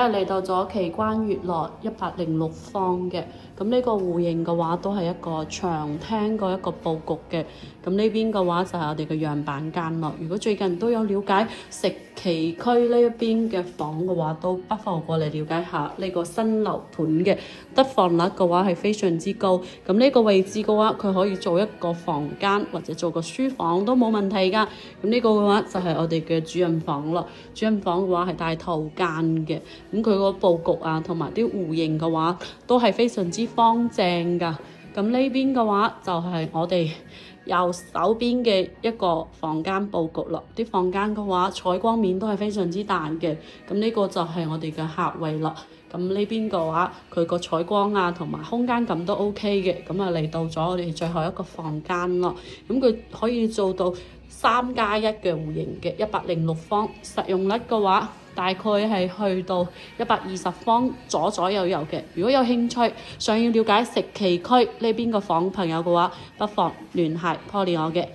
嚟到咗奇關悅樂106方嘅，咁呢個戶型嘅話都係一個長廳個一個佈局嘅，咁呢邊嘅話就係我哋嘅樣板間咯。如果最近都有了解石岐區呢一邊嘅房嘅話，都不妨過嚟了解下呢個新樓盤嘅得房率嘅話係非常之高。咁呢個位置嘅話，佢可以做一個房間或者做個書房都冇問題㗎。咁呢個嘅話就係我哋嘅主人房咯。主人房嘅話係帶套間嘅。咁佢個佈局啊，同埋啲戶型嘅話，都係非常之方正㗎。咁呢邊嘅話就係我哋右手邊嘅一個房間佈局咯。啲房間嘅話，採光面都係非常之大嘅。咁呢個就係我哋嘅客位啦。咁呢邊嘅話，佢個採光啊，同埋空間感都 OK 嘅。咁啊嚟到咗我哋最後一個房間咯。咁佢可以做到3+1嘅戶型嘅106方，實用率嘅話，大概係去到120方左右嘅。如果有興趣想要了解石岐區呢邊個房朋友嘅話，不妨聯繫 Polly 我嘅。